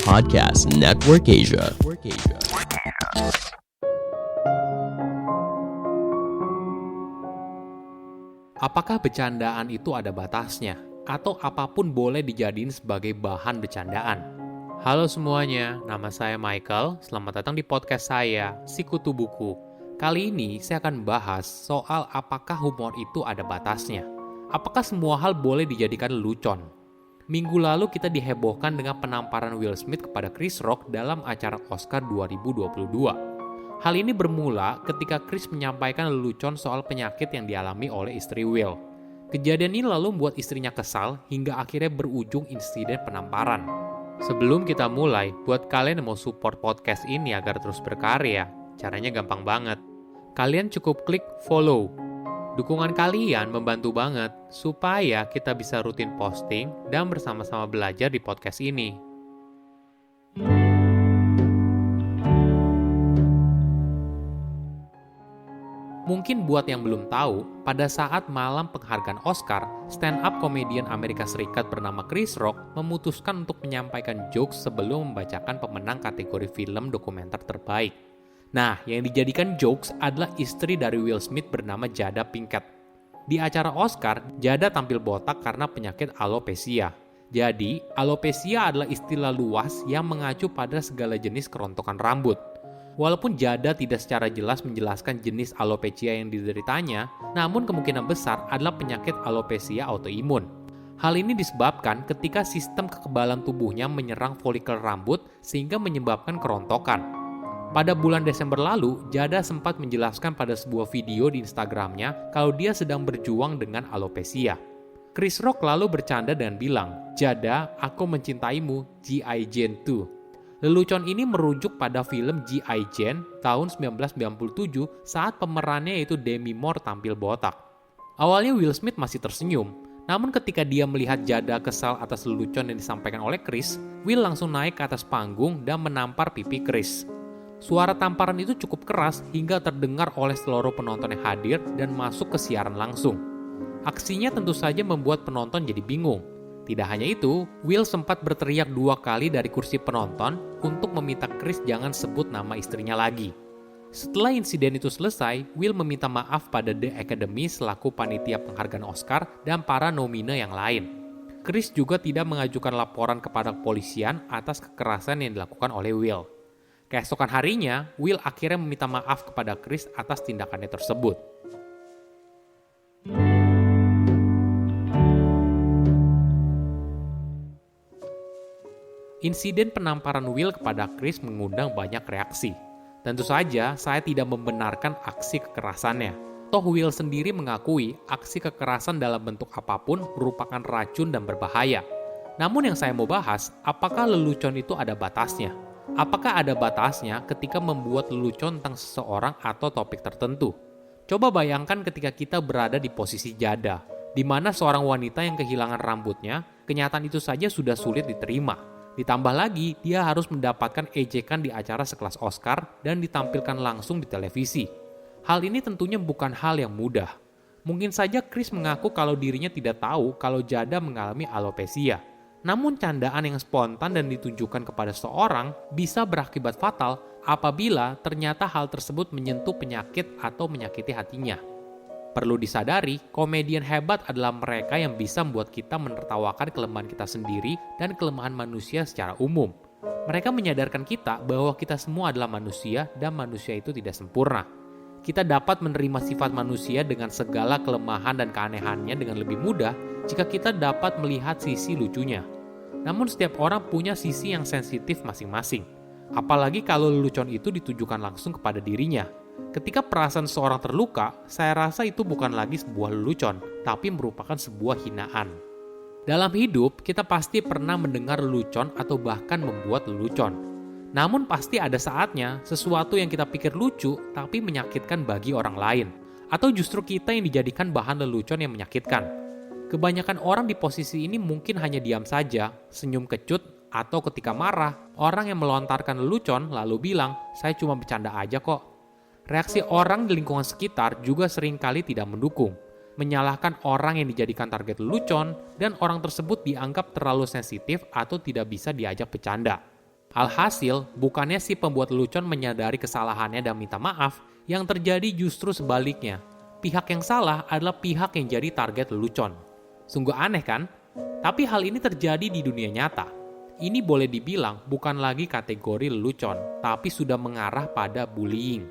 Podcast Network Asia. Apakah bercandaan itu ada batasnya? Atau apapun boleh dijadiin sebagai bahan bercandaan? Halo semuanya, nama saya Michael. Selamat datang di podcast saya, Sikutu Buku. Kali ini saya akan bahas soal apakah humor itu ada batasnya. Apakah semua hal boleh dijadikan lelucon? Minggu lalu kita dihebohkan dengan penamparan Will Smith kepada Chris Rock dalam acara Oscar 2022. Hal ini bermula ketika Chris menyampaikan lelucon soal penyakit yang dialami oleh istri Will. Kejadian ini lalu membuat istrinya kesal hingga akhirnya berujung insiden penamparan. Sebelum kita mulai, buat kalian yang mau support podcast ini agar terus berkarya, caranya gampang banget. Kalian cukup klik follow. Dukungan kalian membantu banget supaya kita bisa rutin posting dan bersama-sama belajar di podcast ini. Mungkin buat yang belum tahu, pada saat malam penghargaan Oscar, stand-up komedian Amerika Serikat bernama Chris Rock memutuskan untuk menyampaikan jokes sebelum membacakan pemenang kategori film dokumenter terbaik. Nah, yang dijadikan jokes adalah istri dari Will Smith bernama Jada Pinkett. Di acara Oscar, Jada tampil botak karena penyakit alopecia. Jadi, alopecia adalah istilah luas yang mengacu pada segala jenis kerontokan rambut. Walaupun Jada tidak secara jelas menjelaskan jenis alopecia yang dideritanya, namun kemungkinan besar adalah penyakit alopecia autoimun. Hal ini disebabkan ketika sistem kekebalan tubuhnya menyerang folikel rambut sehingga menyebabkan kerontokan. Pada bulan Desember lalu, Jada sempat menjelaskan pada sebuah video di Instagramnya kalau dia sedang berjuang dengan alopecia. Chris Rock lalu bercanda dan bilang, "Jada, aku mencintaimu, G.I. Jane 2." Lelucon ini merujuk pada film G.I. Jane tahun 1997 saat pemerannya yaitu Demi Moore tampil botak. Awalnya Will Smith masih tersenyum, namun ketika dia melihat Jada kesal atas lelucon yang disampaikan oleh Chris, Will langsung naik ke atas panggung dan menampar pipi Chris. Suara tamparan itu cukup keras hingga terdengar oleh seluruh penonton yang hadir dan masuk ke siaran langsung. Aksinya tentu saja membuat penonton jadi bingung. Tidak hanya itu, Will sempat berteriak 2 kali dari kursi penonton untuk meminta Chris jangan sebut nama istrinya lagi. Setelah insiden itu selesai, Will meminta maaf pada The Academy selaku panitia penghargaan Oscar dan para nomine yang lain. Chris juga tidak mengajukan laporan kepada kepolisian atas kekerasan yang dilakukan oleh Will. Keesokan harinya, Will akhirnya meminta maaf kepada Chris atas tindakannya tersebut. Insiden penamparan Will kepada Chris mengundang banyak reaksi. Tentu saja, saya tidak membenarkan aksi kekerasannya. Toh Will sendiri mengakui aksi kekerasan dalam bentuk apapun merupakan racun dan berbahaya. Namun yang saya mau bahas, apakah lelucon itu ada batasnya? Apakah ada batasnya ketika membuat lelucon tentang seseorang atau topik tertentu? Coba bayangkan ketika kita berada di posisi Jada, di mana seorang wanita yang kehilangan rambutnya, kenyataan itu saja sudah sulit diterima. Ditambah lagi, dia harus mendapatkan ejekan di acara sekelas Oscar dan ditampilkan langsung di televisi. Hal ini tentunya bukan hal yang mudah. Mungkin saja Chris mengaku kalau dirinya tidak tahu kalau Jada mengalami alopecia. Namun candaan yang spontan dan ditujukan kepada seseorang bisa berakibat fatal apabila ternyata hal tersebut menyentuh penyakit atau menyakiti hatinya. Perlu disadari, komedian hebat adalah mereka yang bisa membuat kita menertawakan kelemahan kita sendiri dan kelemahan manusia secara umum. Mereka menyadarkan kita bahwa kita semua adalah manusia dan manusia itu tidak sempurna. Kita dapat menerima sifat manusia dengan segala kelemahan dan keanehannya dengan lebih mudah jika kita dapat melihat sisi lucunya. Namun setiap orang punya sisi yang sensitif masing-masing. Apalagi kalau lelucon itu ditujukan langsung kepada dirinya. Ketika perasaan seorang terluka, saya rasa itu bukan lagi sebuah lelucon, tapi merupakan sebuah hinaan. Dalam hidup, kita pasti pernah mendengar lelucon atau bahkan membuat lelucon. Namun pasti ada saatnya sesuatu yang kita pikir lucu tapi menyakitkan bagi orang lain. Atau justru kita yang dijadikan bahan lelucon yang menyakitkan. Kebanyakan orang di posisi ini mungkin hanya diam saja, senyum kecut, atau ketika marah, orang yang melontarkan lelucon lalu bilang, "Saya cuma bercanda aja kok." Reaksi orang di lingkungan sekitar juga seringkali tidak mendukung. menyalahkan orang yang dijadikan target lelucon, dan orang tersebut dianggap terlalu sensitif atau tidak bisa diajak bercanda. Alhasil, bukannya si pembuat lelucon menyadari kesalahannya dan minta maaf, yang terjadi justru sebaliknya. Pihak yang salah adalah pihak yang jadi target lelucon. Sungguh aneh kan? Tapi hal ini terjadi di dunia nyata. Ini boleh dibilang bukan lagi kategori lelucon, tapi sudah mengarah pada bullying.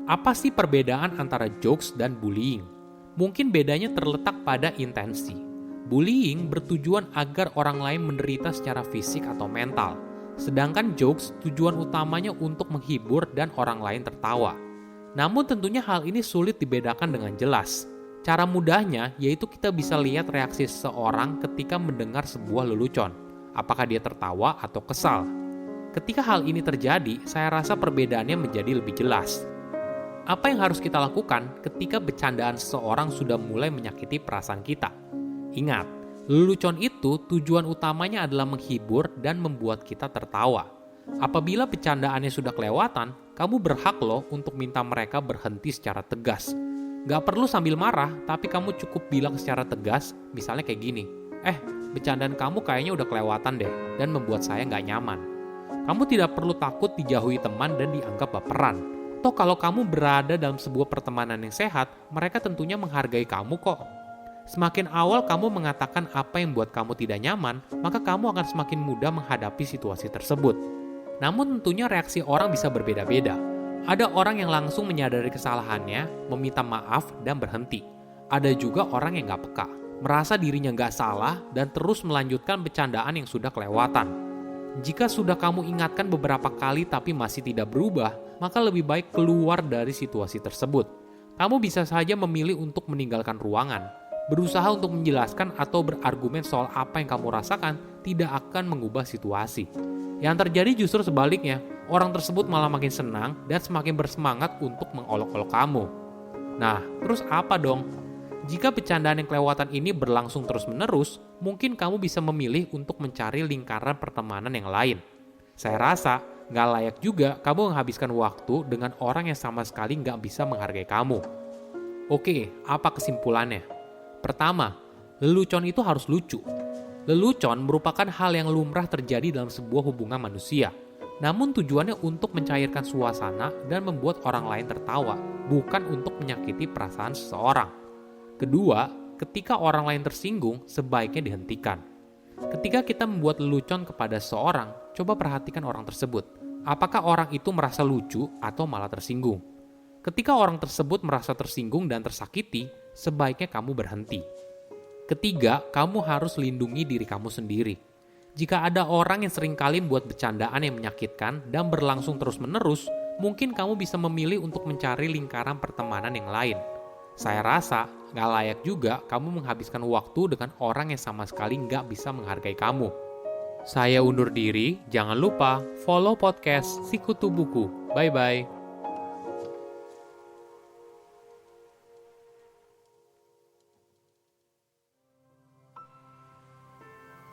Apa sih perbedaan antara jokes dan bullying? Mungkin bedanya terletak pada intensi. Bullying bertujuan agar orang lain menderita secara fisik atau mental. Sedangkan jokes tujuan utamanya untuk menghibur dan orang lain tertawa. Namun tentunya hal ini sulit dibedakan dengan jelas. Cara mudahnya yaitu kita bisa lihat reaksi seseorang ketika mendengar sebuah lelucon. Apakah dia tertawa atau kesal? Ketika hal ini terjadi, saya rasa perbedaannya menjadi lebih jelas. Apa yang harus kita lakukan ketika bercandaan seseorang sudah mulai menyakiti perasaan kita? Ingat, lelucon itu tujuan utamanya adalah menghibur dan membuat kita tertawa. Apabila bercandaannya sudah kelewatan, kamu berhak loh untuk minta mereka berhenti secara tegas. Gak perlu sambil marah, tapi kamu cukup bilang secara tegas, misalnya kayak gini, bercandaan kamu kayaknya udah kelewatan deh, dan membuat saya gak nyaman. Kamu tidak perlu takut dijauhi teman dan dianggap baperan. Toh kalau kamu berada dalam sebuah pertemanan yang sehat, mereka tentunya menghargai kamu kok. Semakin awal kamu mengatakan apa yang buat kamu tidak nyaman, maka kamu akan semakin mudah menghadapi situasi tersebut. Namun tentunya reaksi orang bisa berbeda-beda. Ada orang yang langsung menyadari kesalahannya, meminta maaf, dan berhenti. Ada juga orang yang gak peka, merasa dirinya gak salah, dan terus melanjutkan bercandaan yang sudah kelewatan. Jika sudah kamu ingatkan beberapa kali tapi masih tidak berubah, maka lebih baik keluar dari situasi tersebut. Kamu bisa saja memilih untuk meninggalkan ruangan. Berusaha untuk menjelaskan atau berargumen soal apa yang kamu rasakan tidak akan mengubah situasi. Yang terjadi justru sebaliknya, orang tersebut malah makin senang dan semakin bersemangat untuk mengolok-olok kamu. Nah, terus apa dong? Jika bercandaan yang kelewatan ini berlangsung terus-menerus, mungkin kamu bisa memilih untuk mencari lingkaran pertemanan yang lain. Saya rasa gak layak juga kamu menghabiskan waktu dengan orang yang sama sekali gak bisa menghargai kamu. Oke, apa kesimpulannya? Pertama, lelucon itu harus lucu. Lelucon merupakan hal yang lumrah terjadi dalam sebuah hubungan manusia. Namun tujuannya untuk mencairkan suasana dan membuat orang lain tertawa, bukan untuk menyakiti perasaan seseorang. Kedua, ketika orang lain tersinggung, sebaiknya dihentikan. Ketika kita membuat lelucon kepada seseorang, coba perhatikan orang tersebut. Apakah orang itu merasa lucu atau malah tersinggung? Ketika orang tersebut merasa tersinggung dan tersakiti, sebaiknya kamu berhenti. Ketiga, kamu harus lindungi diri kamu sendiri. Jika ada orang yang seringkali membuat bercandaan yang menyakitkan dan berlangsung terus-menerus, mungkin kamu bisa memilih untuk mencari lingkaran pertemanan yang lain. Saya rasa gak layak juga kamu menghabiskan waktu dengan orang yang sama sekali gak bisa menghargai kamu. Saya undur diri, jangan lupa follow podcast Sikutu Buku. Bye-bye.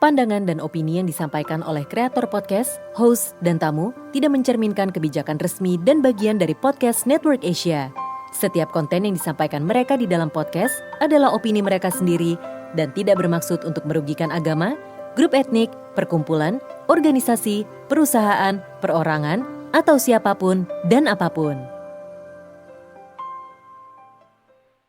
Pandangan dan opini yang disampaikan oleh kreator podcast, host, dan tamu tidak mencerminkan kebijakan resmi dan bagian dari podcast Network Asia. Setiap konten yang disampaikan mereka di dalam podcast adalah opini mereka sendiri dan tidak bermaksud untuk merugikan agama, grup etnik, perkumpulan, organisasi, perusahaan, perorangan, atau siapapun dan apapun.